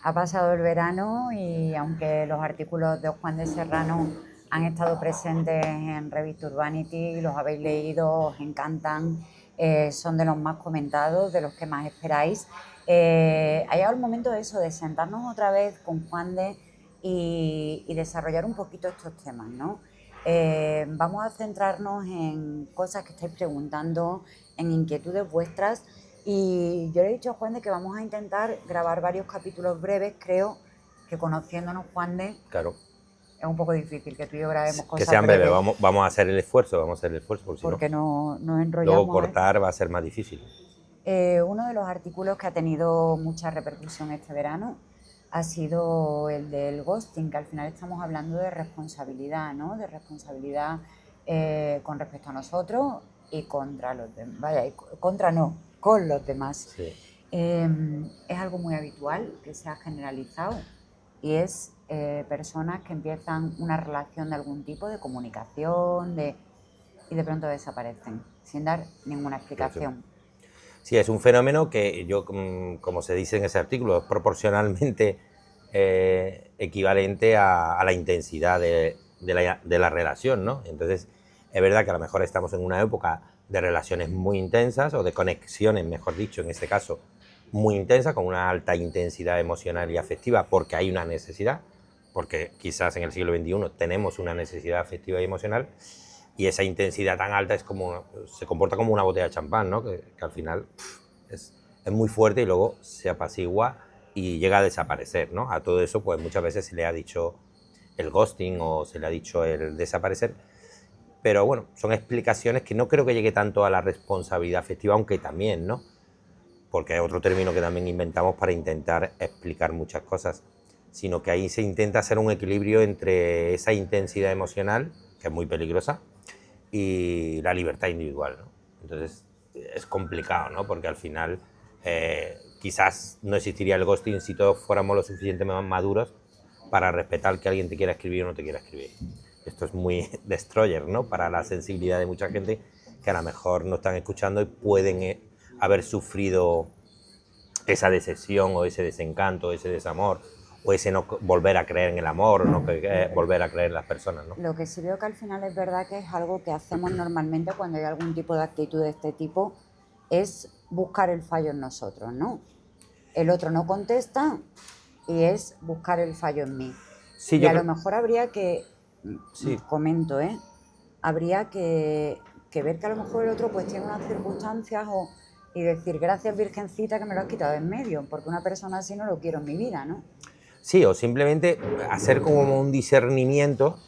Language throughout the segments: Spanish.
Ha pasado el verano y aunque los artículos de Juan de Serrano han estado presentes en Revista Urbanity, los habéis leído, os encantan, son de los más comentados, de los que más esperáis. Ha llegado el momento de eso, de sentarnos otra vez con Juan de y desarrollar un poquito estos temas, ¿no? Vamos a centrarnos en cosas que estáis preguntando, en inquietudes vuestras. Y yo le he dicho a Juan de que vamos a intentar grabar varios capítulos breves. Creo que conociéndonos, Juan de, Claro. es un poco difícil que tú y yo grabemos Que cosas sean breves, breves, vamos a hacer el esfuerzo, porque si no, porque no nos luego enrollamos. cortar va a ser más difícil. Uno de los artículos que ha tenido mucha repercusión este verano ha sido el del ghosting, que al final estamos hablando de responsabilidad, ¿no? De responsabilidad con respecto a nosotros y contra los demás. Vaya, contra no, con los demás. Sí. Es algo muy habitual que se ha generalizado y es personas que empiezan una relación de algún tipo de comunicación y de pronto desaparecen sin dar ninguna explicación. Sí, es un fenómeno que yo, como se dice en ese artículo, es proporcionalmente equivalente a la intensidad de la relación, ¿no? Entonces, es verdad que a lo mejor estamos en una época de relaciones muy intensas o de conexiones, mejor dicho, en este caso, muy intensas, con una alta intensidad emocional y afectiva, porque hay una necesidad, porque quizás en el siglo XXI tenemos una necesidad afectiva y emocional, y esa intensidad tan alta se comporta como una botella de champán, ¿no? Que al final es muy fuerte y luego se apacigua y llega a desaparecer, ¿no? A todo eso pues muchas veces se le ha dicho el ghosting o se le ha dicho el desaparecer, pero bueno, son explicaciones que no creo que llegue tanto a la responsabilidad afectiva, aunque también, ¿no? Porque es otro término que también inventamos para intentar explicar muchas cosas, sino que ahí se intenta hacer un equilibrio entre esa intensidad emocional, que es muy peligrosa, y la libertad individual, ¿no? Entonces es complicado, ¿no? Porque al final quizás no existiría el ghosting si todos fuéramos lo suficientemente maduros para respetar que alguien te quiera escribir o no te quiera escribir. Esto es muy destroyer, ¿no? Para la sensibilidad de mucha gente que a lo mejor no están escuchando y pueden haber sufrido esa decepción o ese desencanto, ese desamor, o ese no volver a creer en el amor, o no volver a creer en las personas, ¿no? Lo que sí veo que al final es verdad que es algo que hacemos normalmente cuando hay algún tipo de actitud de este tipo, es buscar el fallo en nosotros, ¿no? El otro no contesta y es buscar el fallo en mí. Sí, Y a lo mejor habría que, sí. comento, habría que ver que a lo mejor el otro pues tiene unas circunstancias y decir gracias Virgencita que me lo has quitado de en medio, porque una persona así no lo quiero en mi vida, ¿no? Sí, o simplemente hacer como un discernimiento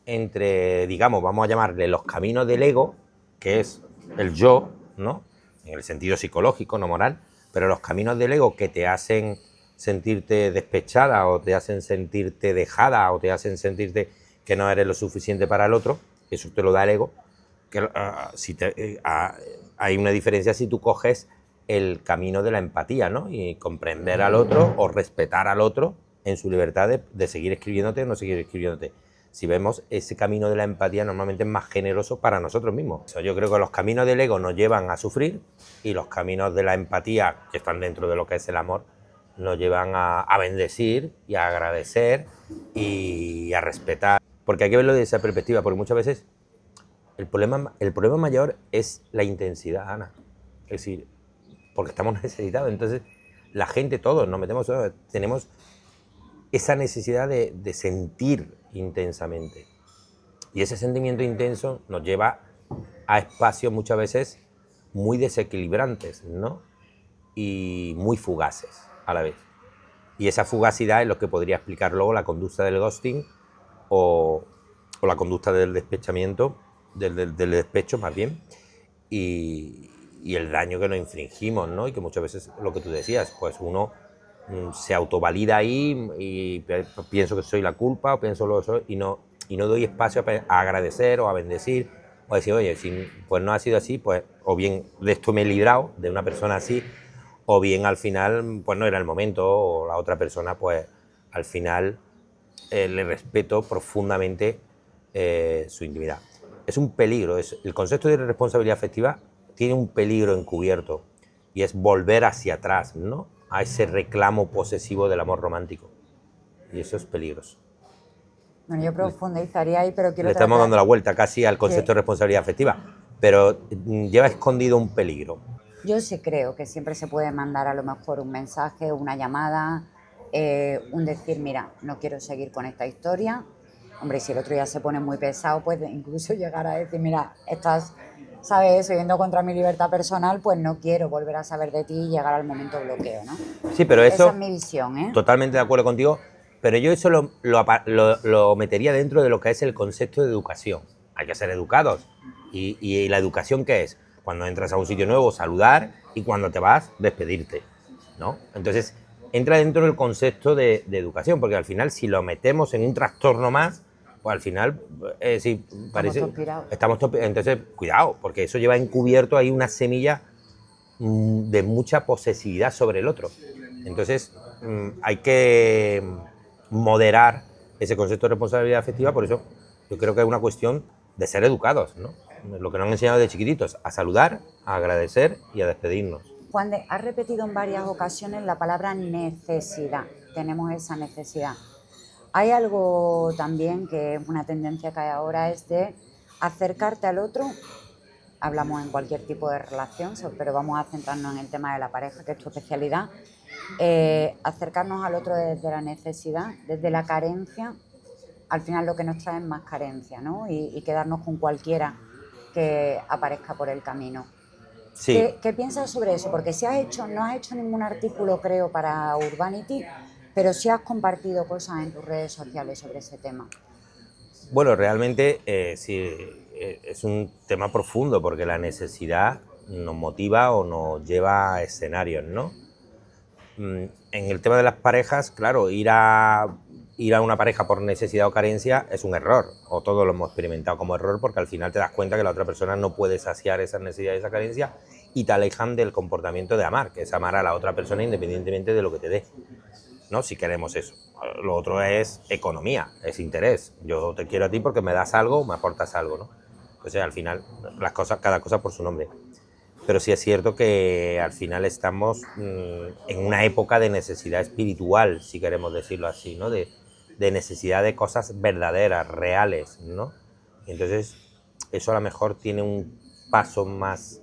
entre, digamos, vamos a llamarle los caminos del ego, que es el yo, ¿no? En el sentido psicológico, no moral, pero los caminos del ego que te hacen sentirte despechada o te hacen sentirte dejada o te hacen sentirte que no eres lo suficiente para el otro, eso te lo da el ego, que hay una diferencia si tú coges el camino de la empatía, ¿no? Y comprender al otro o respetar al otro en su libertad de seguir escribiéndote o no seguir escribiéndote. Si vemos, ese camino de la empatía normalmente es más generoso para nosotros mismos. Yo creo que los caminos del ego nos llevan a sufrir y los caminos de la empatía, que están dentro de lo que es el amor, nos llevan a bendecir y a agradecer y a respetar. Porque hay que verlo desde esa perspectiva, porque muchas veces el problema mayor es la intensidad, Ana. Es decir, porque estamos necesitados. Entonces, la gente, todos nos metemos, tenemos esa necesidad de sentir intensamente. Y ese sentimiento intenso nos lleva a espacios muchas veces muy desequilibrantes, ¿no? Y muy fugaces a la vez. Y esa fugacidad es lo que podría explicar luego la conducta del ghosting o la conducta del despechamiento, del despecho más bien, y el daño que nos infringimos, ¿no? Y que muchas veces, lo que tú decías, pues uno se autovalida ahí y pienso que soy la culpa o pienso lo que soy y no doy espacio a agradecer o a bendecir o a decir, oye, si pues no ha sido así, pues o bien de esto me he librado de una persona así, o bien al final pues no era el momento o la otra persona pues al final le respeto profundamente su intimidad. Es un peligro, el concepto de responsabilidad afectiva tiene un peligro encubierto y es volver hacia atrás, ¿no? a ese reclamo posesivo del amor romántico. Y eso es peligroso. Bueno, yo profundizaría ahí, pero quiero Le estamos dando la vuelta casi al concepto que- de responsabilidad afectiva, pero lleva escondido un peligro. Yo sí creo que siempre se puede mandar a lo mejor un mensaje, una llamada, un decir, mira, no quiero seguir con esta historia. Hombre, si el otro ya se pone muy pesado, pues incluso llegar a decir, mira, estás, ¿sabes?, yendo contra mi libertad personal, pues no quiero volver a saber de ti y llegar al momento bloqueo, ¿no? Sí, pero Esa eso, es mi visión, ¿eh? totalmente de acuerdo contigo, pero yo eso lo metería dentro de lo que es el concepto de educación. Hay que ser educados. ¿Y la educación qué es? Cuando entras a un sitio nuevo, saludar, y cuando te vas, despedirte, ¿no? Entonces, entra dentro del concepto de educación, porque al final, si lo metemos en un trastorno más, pues al final, sí, parece... Entonces, cuidado, porque eso lleva encubierto ahí una semilla de mucha posesividad sobre el otro. Entonces, hay que moderar ese concepto de responsabilidad afectiva, por eso yo creo que es una cuestión de ser educados, ¿no? Lo que nos han enseñado de chiquititos, a saludar, a agradecer y a despedirnos. Juan de, has repetido en varias ocasiones la palabra necesidad. Tenemos esa necesidad. Hay algo también que es una tendencia que hay ahora, es de acercarte al otro. Hablamos en cualquier tipo de relación, pero vamos a centrarnos en el tema de la pareja, que es tu especialidad. Acercarnos al otro desde la necesidad, desde la carencia. Al final lo que nos trae es más carencia, ¿no? Y quedarnos con cualquiera que aparezca por el camino. Sí. ¿Qué piensas sobre eso? Porque no has hecho ningún artículo, creo, para Urbanity, pero sí has compartido cosas en tus redes sociales sobre ese tema. Bueno, realmente sí, es un tema profundo, porque la necesidad nos motiva o nos lleva a escenarios, ¿no? En el tema de las parejas, claro, ir a una pareja por necesidad o carencia es un error, o todos lo hemos experimentado como error, porque al final te das cuenta que la otra persona no puede saciar esa necesidad y esa carencia, y te alejan del comportamiento de amar, que es amar a la otra persona independientemente de lo que te dé, ¿no? Si queremos eso. Lo otro es economía, es interés. Yo te quiero a ti porque me das algo, me aportas algo, ¿no? Entonces, al final, cada cosa por su nombre. Pero sí es cierto que al final estamos en una época de necesidad espiritual, si queremos decirlo así, ¿no? De necesidad de cosas verdaderas, reales, ¿no? Entonces, eso a lo mejor tiene un paso más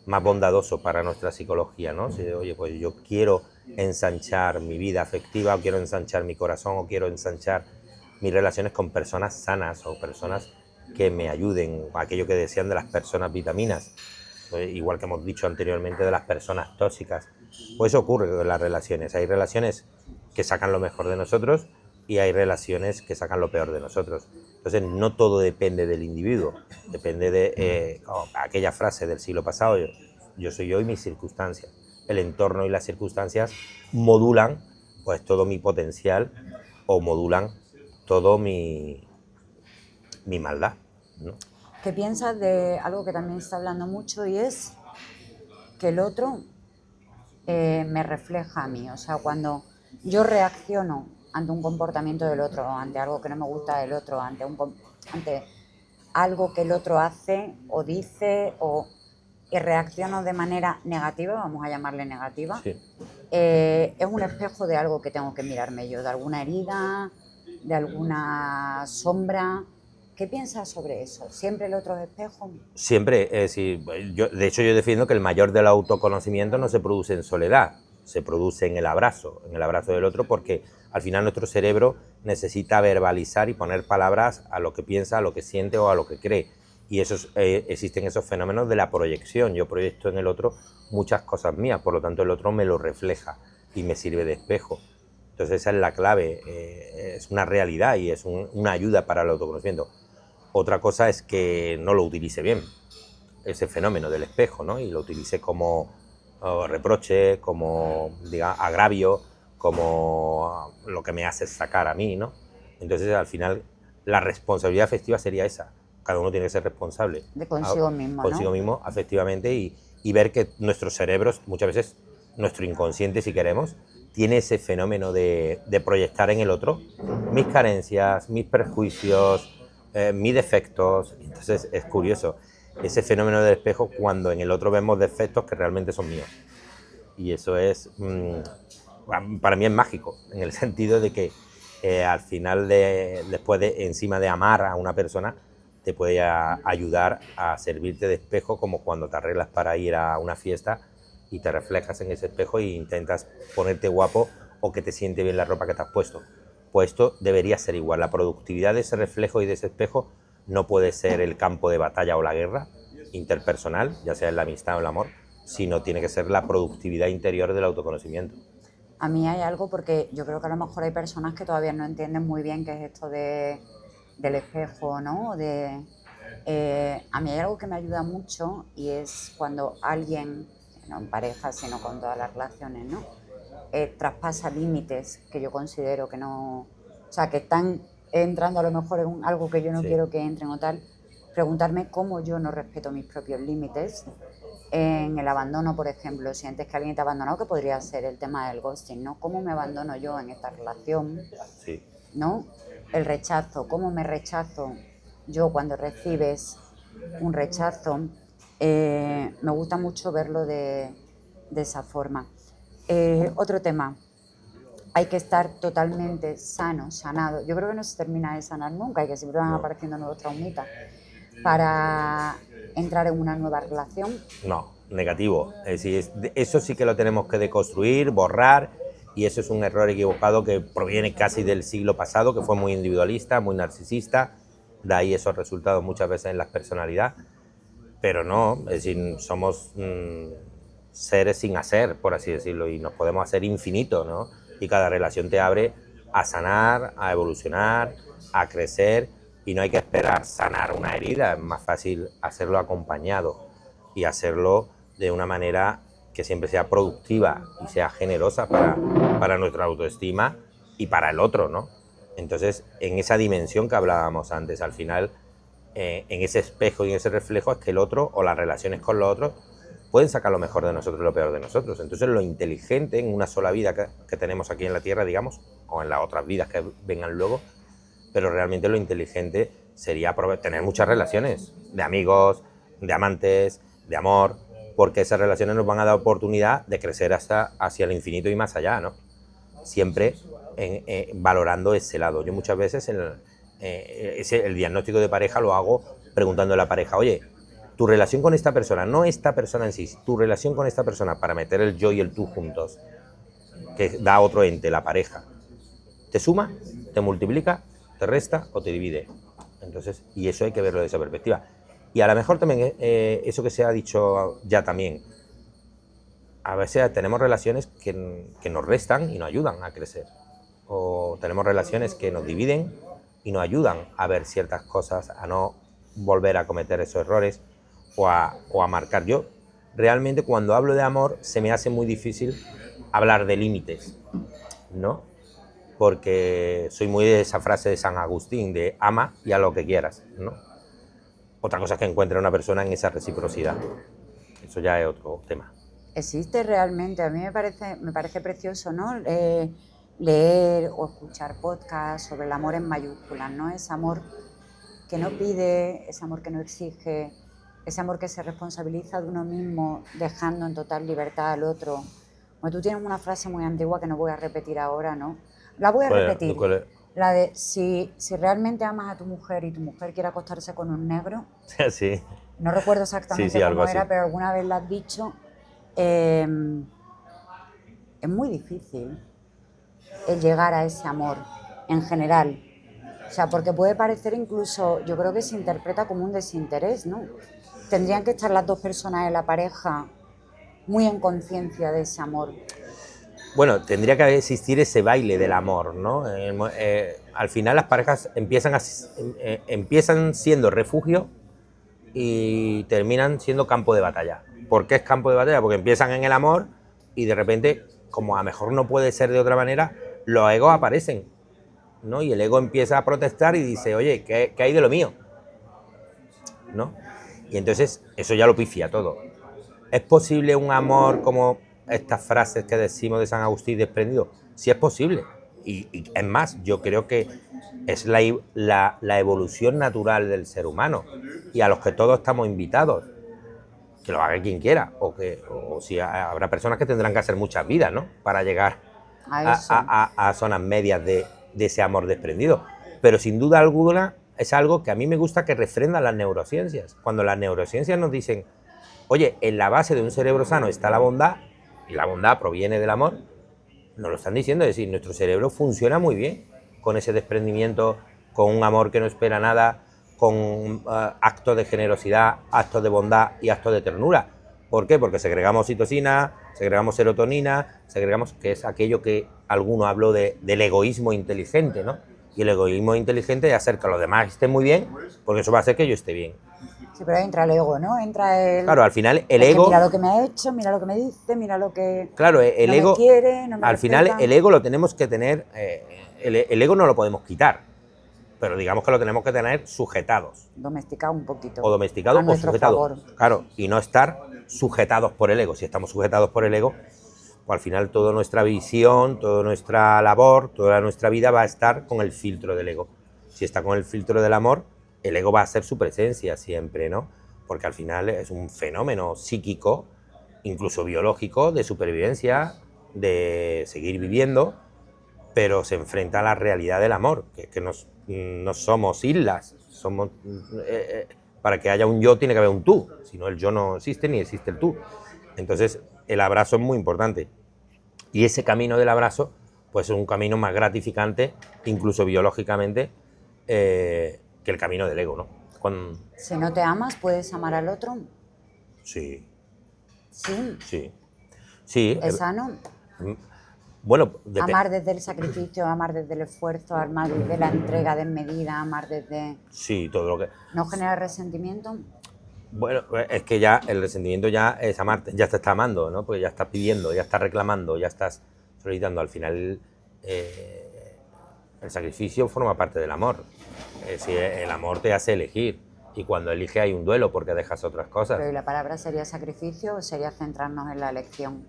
bondadoso para nuestra psicología, ¿no? Si, oye, pues yo quiero ensanchar mi vida afectiva, o quiero ensanchar mi corazón, o quiero ensanchar mis relaciones con personas sanas o personas que me ayuden, aquello que decían de las personas vitaminas, igual que hemos dicho anteriormente de las personas tóxicas. Pues eso ocurre con las relaciones. Hay relaciones que sacan lo mejor de nosotros y hay relaciones que sacan lo peor de nosotros. Entonces, no todo depende del individuo, depende de aquella frase del siglo pasado, yo soy yo y mis circunstancias. El entorno y las circunstancias modulan pues todo mi potencial o modulan todo mi maldad, ¿no? ¿Qué piensas de algo que también se está hablando mucho, y es que el otro me refleja a mí? O sea, cuando yo reacciono ante un comportamiento del otro, ante algo que no me gusta del otro, ante algo que el otro hace o dice, y reacciono de manera negativa, vamos a llamarle negativa, Sí. Es un espejo de algo que tengo que mirarme yo, de alguna herida, de alguna sombra. ¿Qué piensas sobre eso? ¿Siempre el otro es espejo? Siempre, sí, de hecho yo defiendo que el mayor del autoconocimiento no se produce en soledad, se produce en el abrazo del otro, porque al final nuestro cerebro necesita verbalizar y poner palabras a lo que piensa, a lo que siente o a lo que cree. Y existen esos fenómenos de la proyección. Yo proyecto en el otro muchas cosas mías, por lo tanto el otro me lo refleja y me sirve de espejo. Entonces esa es la clave, es una realidad y es una ayuda para el autoconocimiento. Otra cosa es que no lo utilice bien, ese fenómeno del espejo, ¿no? Y lo utilice como reproche, como agravio, como lo que me hace sacar a mí, ¿no? Entonces, al final, la responsabilidad afectiva sería esa. Cada uno tiene que ser responsable. De consigo mismo, Consigo ¿no? mismo, afectivamente, y ver que nuestros cerebros, muchas veces, nuestro inconsciente, si queremos, tiene ese fenómeno de proyectar en el otro mis carencias, mis prejuicios, mis defectos. Entonces es curioso ese fenómeno del espejo cuando en el otro vemos defectos que realmente son míos. Y eso es, para mí es mágico, en el sentido de que al final, después de, encima de amar a una persona, te puede ayudar a servirte de espejo, como cuando te arreglas para ir a una fiesta y te reflejas en ese espejo e intentas ponerte guapo o que te siente bien la ropa que te has puesto. Pues esto debería ser igual. La productividad de ese reflejo y de ese espejo no puede ser el campo de batalla o la guerra interpersonal, ya sea en la amistad o el amor, sino tiene que ser la productividad interior del autoconocimiento. A mí hay algo, porque yo creo que a lo mejor hay personas que todavía no entienden muy bien qué es esto del espejo, ¿no? A mí hay algo que me ayuda mucho, y es cuando alguien, no en pareja, sino con todas las relaciones, ¿no? Traspasa límites que yo considero que no, o sea, que están entrando a lo mejor en algo que yo no quiero que entren o tal, preguntarme cómo yo no respeto mis propios límites. En el abandono, por ejemplo, sientes que alguien te ha abandonado, que podría ser el tema del ghosting, ¿no? ¿Cómo me abandono yo en esta relación? Sí. ¿No? El rechazo, ¿cómo me rechazo yo cuando recibes un rechazo? Me gusta mucho verlo de esa forma. Otro tema, hay que estar totalmente sano, sanado. Yo creo que no se termina de sanar nunca y que siempre van apareciendo nuevos traumitas para entrar en una nueva relación. No, negativo. Es decir, eso sí que lo tenemos que deconstruir, borrar, y eso es un error equivocado que proviene casi del siglo pasado, que fue muy individualista, muy narcisista, de ahí esos resultados muchas veces en la personalidad, pero no, es decir, somos seres sin hacer, por así decirlo, y nos podemos hacer infinitos, ¿no? Y cada relación te abre a sanar, a evolucionar, a crecer, y no hay que esperar sanar una herida, es más fácil hacerlo acompañado y hacerlo de una manera que siempre sea productiva y sea generosa para nuestra autoestima y para el otro, ¿no? Entonces, en esa dimensión que hablábamos antes, al final, en ese espejo y en ese reflejo, es que el otro o las relaciones con los otros pueden sacar lo mejor de nosotros y lo peor de nosotros. Entonces, lo inteligente en una sola vida que tenemos aquí en la Tierra, digamos, o en las otras vidas que vengan luego, pero realmente lo inteligente sería tener muchas relaciones de amigos, de amantes, de amor, porque esas relaciones nos van a dar oportunidad de crecer hacia el infinito y más allá, ¿no? Siempre valorando ese lado. Yo muchas veces el diagnóstico de pareja lo hago preguntando a la pareja, oye, tu relación con esta persona, no esta persona en sí, tu relación con esta persona, para meter el yo y el tú juntos, que da otro ente, la pareja, ¿te suma, te multiplica, te resta o te divide? Entonces, y eso hay que verlo desde esa perspectiva. Y a lo mejor también eso que se ha dicho ya también, a veces tenemos relaciones que nos restan y nos ayudan a crecer, o tenemos relaciones que nos dividen y nos ayudan a ver ciertas cosas, a no volver a cometer esos errores o a marcar. Yo realmente, cuando hablo de amor, se me hace muy difícil hablar de límites, ¿no? Porque soy muy de esa frase de San Agustín, de ama y a lo que quieras, ¿no? Otra cosa es que encuentre una persona en esa reciprocidad. Eso ya es otro tema. Existe realmente, a mí me parece precioso, ¿no? Leer o escuchar podcasts sobre el amor en mayúsculas, ¿no? Ese amor que no pide, ese amor que no exige, ese amor que se responsabiliza de uno mismo, dejando en total libertad al otro. Bueno, tú tienes una frase muy antigua que no voy a repetir ahora, ¿no? La voy a repetir. La de, si realmente amas a tu mujer y tu mujer quiere acostarse con un negro, sí. No recuerdo exactamente cómo era, pero alguna vez lo has dicho. Es muy difícil el llegar a ese amor en general. O sea, porque puede parecer, incluso, yo creo que se interpreta como un desinterés, ¿no? Tendrían que estar las dos personas en la pareja muy en conciencia de ese amor. Bueno, tendría que existir ese baile del amor, ¿no? Al final las parejas empiezan siendo refugio y terminan siendo campo de batalla. ¿Por qué es campo de batalla? Porque empiezan en el amor y de repente, como a lo mejor no puede ser de otra manera, los egos aparecen, ¿no? Y el ego empieza a protestar y dice, oye, ¿qué hay de lo mío? ¿No? Y entonces eso ya lo pifia todo. ¿Es posible un amor como estas frases que decimos de San Agustín desprendido? Sí, es posible. Y es más, yo creo que es la evolución natural del ser humano y a los que todos estamos invitados. que lo haga quien quiera, o si habrá personas que tendrán que hacer muchas vidas, ¿no? Para llegar a zonas medias de ese amor desprendido. Pero sin duda alguna es algo que a mí me gusta que refrendan las neurociencias. Cuando las neurociencias nos dicen, oye, en la base de un cerebro sano está la bondad, y la bondad proviene del amor, nos lo están diciendo, es decir, nuestro cerebro funciona muy bien con ese desprendimiento, con un amor que no espera nada, con actos de generosidad, actos de bondad y actos de ternura. ¿Por qué? Porque segregamos oxitocina, segregamos serotonina, segregamos, que es aquello que alguno habló del egoísmo inteligente, ¿no? Y el egoísmo inteligente es hacer que los demás estén muy bien, porque eso va a hacer que yo esté bien. Sí, pero entra el ego, ¿no? Entra el... Claro, al final el es ego... que mira lo que me ha hecho, mira lo que me dice, mira lo que... Claro, el no ego... me quiere, no me al respeta. final el ego lo tenemos que tener... el ego no lo podemos quitar, pero digamos que lo tenemos que tener sujetados. Domesticado un poquito. O domesticados o sujetados. Favor. Claro, y no estar sujetados por el ego. Si estamos sujetados por el ego, pues al final toda nuestra visión, toda nuestra labor, toda nuestra vida va a estar con el filtro del ego. Si está con el filtro del amor, el ego va a ser su presencia siempre, ¿no? Porque al final es un fenómeno psíquico, incluso biológico, de supervivencia, de seguir viviendo, pero se enfrenta a la realidad del amor, que no somos islas, somos... para que haya un yo tiene que haber un tú, si no el yo no existe ni existe el tú. Entonces el abrazo es muy importante, y ese camino del abrazo pues es un camino más gratificante, incluso biológicamente, que el camino del ego, ¿no? Si no te amas, ¿puedes amar al otro? Sí. Sí. Sí. Sí. ¿Es sano? Bueno, amar desde el sacrificio, amar desde el esfuerzo, amar desde la entrega desmedida, amar desde... Sí, todo lo que... ¿No genera resentimiento? Bueno, es que ya el resentimiento ya es amarte, ya te está amando, ¿no? Porque ya estás pidiendo, ya estás reclamando, ya estás solicitando. Al final, el sacrificio forma parte del amor. El amor te hace elegir, y cuando eliges hay un duelo porque dejas otras cosas. Pero ¿y la palabra sería sacrificio o sería centrarnos en la elección?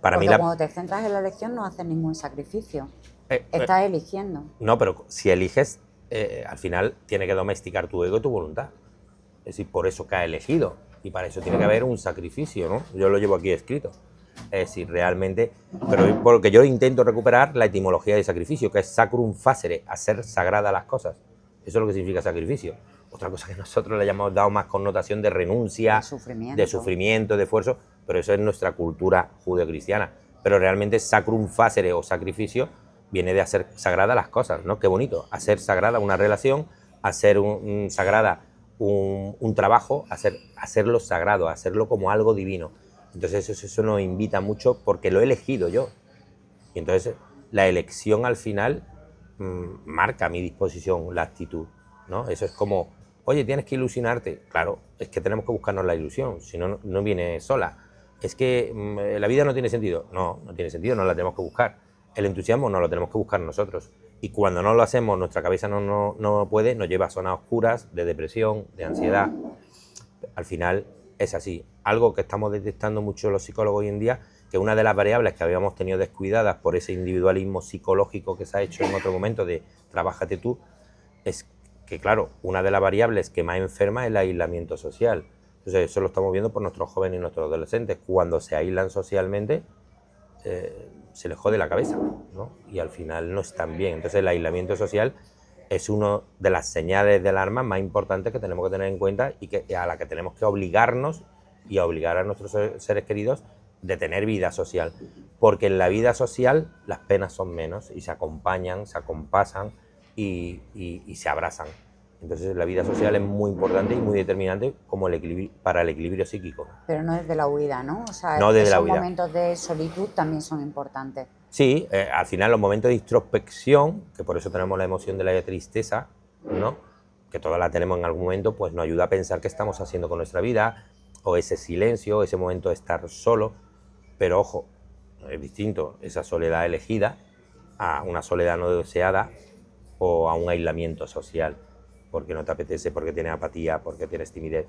Para porque mí cuando te centras en la elección no haces ningún sacrificio. Estás eligiendo. No, pero si eliges, al final tiene que domesticar tu ego y tu voluntad. Es decir, por eso que has elegido, y para eso tiene que haber un sacrificio, ¿no? Yo lo llevo aquí escrito. Es decir, realmente, pero porque yo intento recuperar la etimología de sacrificio, que es sacrum facere, hacer sagradas las cosas. Eso es lo que significa sacrificio. Otra cosa que nosotros le hayamos dado más connotación de renuncia, de sufrimiento, de esfuerzo, pero eso es nuestra cultura judeocristiana. Pero realmente sacrum facere o sacrificio viene de hacer sagradas las cosas, ¿no? Qué bonito, hacer sagrada una relación, hacer sagrada un trabajo, hacerlo sagrado, hacerlo como algo divino. Entonces eso nos invita mucho porque lo he elegido yo. Y entonces la elección al final marca mi disposición, la actitud, ¿no? Eso es como, oye, tienes que ilusionarte. Claro, es que tenemos que buscarnos la ilusión, si no, no viene sola. Es que la vida no tiene sentido. No, no tiene sentido, no la tenemos que buscar. El entusiasmo no lo tenemos que buscar nosotros. Y cuando no lo hacemos, nuestra cabeza no puede, nos lleva a zonas oscuras de depresión, de ansiedad. Al final es así. Algo que estamos detectando mucho los psicólogos hoy en día, que una de las variables que habíamos tenido descuidadas por ese individualismo psicológico que se ha hecho en otro momento de trabájate tú, es que, claro, una de las variables que más enferma es el aislamiento social. Entonces eso lo estamos viendo por nuestros jóvenes y nuestros adolescentes. Cuando se aíslan socialmente, se les jode la cabeza, ¿no? Y al final no están bien. Entonces el aislamiento social es una de las señales de alarma más importantes que tenemos que tener en cuenta y a la que tenemos que obligarnos y a obligar a nuestros seres queridos de tener vida social. Porque en la vida social las penas son menos y se acompañan, se acompasan y se abrazan. Entonces la vida social es muy importante y muy determinante como para el equilibrio psíquico. Pero no desde la huida, ¿no? O sea, no desde esos la huida. Momentos de solitud también son importantes. Sí, al final los momentos de introspección, que por eso tenemos la emoción de la tristeza, ¿no? Que todas la tenemos en algún momento, pues nos ayuda a pensar qué estamos haciendo con nuestra vida, o ese silencio, ese momento de estar solo. Pero ojo, es distinto esa soledad elegida a una soledad no deseada o a un aislamiento social, porque no te apetece, porque tienes apatía, porque tienes timidez.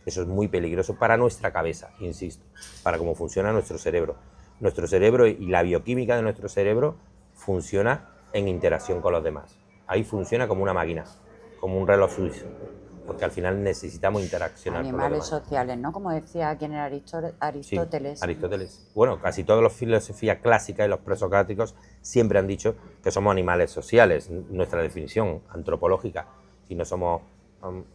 Eso es muy peligroso para nuestra cabeza, insisto, para cómo funciona nuestro cerebro. Nuestro cerebro y la bioquímica de nuestro cerebro funciona en interacción con los demás. Ahí funciona como una máquina, como un reloj suizo. porque al final necesitamos interaccionar con los Animales demás. sociales, ¿no? Como decía quién era Sí, Aristóteles. Aristóteles. Bueno, casi todas las filosofías clásicas y los presocráticos siempre han dicho que somos animales sociales, nuestra definición antropológica, si no somos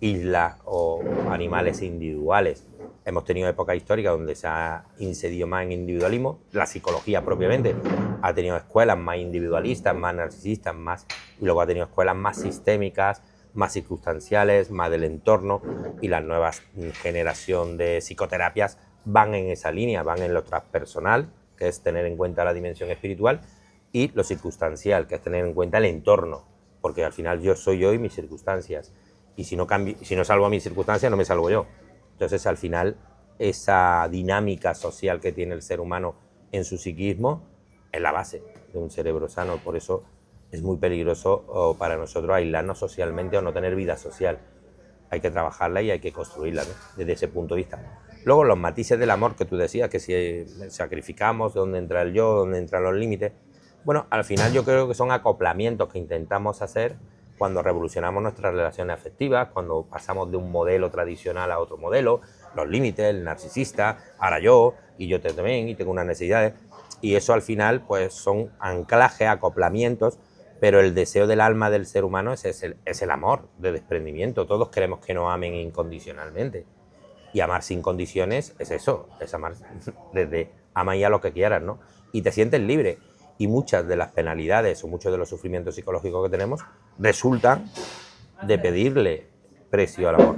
islas o animales individuales. Hemos tenido épocas históricas donde se ha incidido más en individualismo, la psicología propiamente ha tenido escuelas más individualistas, más narcisistas, más, y luego ha tenido escuelas más sistémicas, más circunstanciales, más del entorno, y las nuevas generación de psicoterapias van en esa línea, van en lo transpersonal, que es tener en cuenta la dimensión espiritual, y lo circunstancial, que es tener en cuenta el entorno, porque al final yo soy yo y mis circunstancias, y si no salvo a mis circunstancias no me salvo yo. Entonces al final esa dinámica social que tiene el ser humano en su psiquismo es la base de un cerebro sano, por eso es muy peligroso para nosotros aislarnos socialmente o no tener vida social. Hay que trabajarla y hay que construirla, ¿no? Desde ese punto de vista. Luego los matices del amor que tú decías, que si sacrificamos, dónde entra el yo, dónde entran los límites. Bueno, al final yo creo que son acoplamientos que intentamos hacer cuando revolucionamos nuestras relaciones afectivas, cuando pasamos de un modelo tradicional a otro modelo, los límites, el narcisista, ahora yo, y yo también, y tengo unas necesidades, y eso al final pues son anclajes, acoplamientos, pero el deseo del alma del ser humano es el amor de desprendimiento. Todos queremos que nos amen incondicionalmente, y amar sin condiciones es eso, es amar desde ama y a lo que quieras, ¿no? Y te sientes libre. Y muchas de las penalidades o muchos de los sufrimientos psicológicos que tenemos resultan de pedirle precio al amor.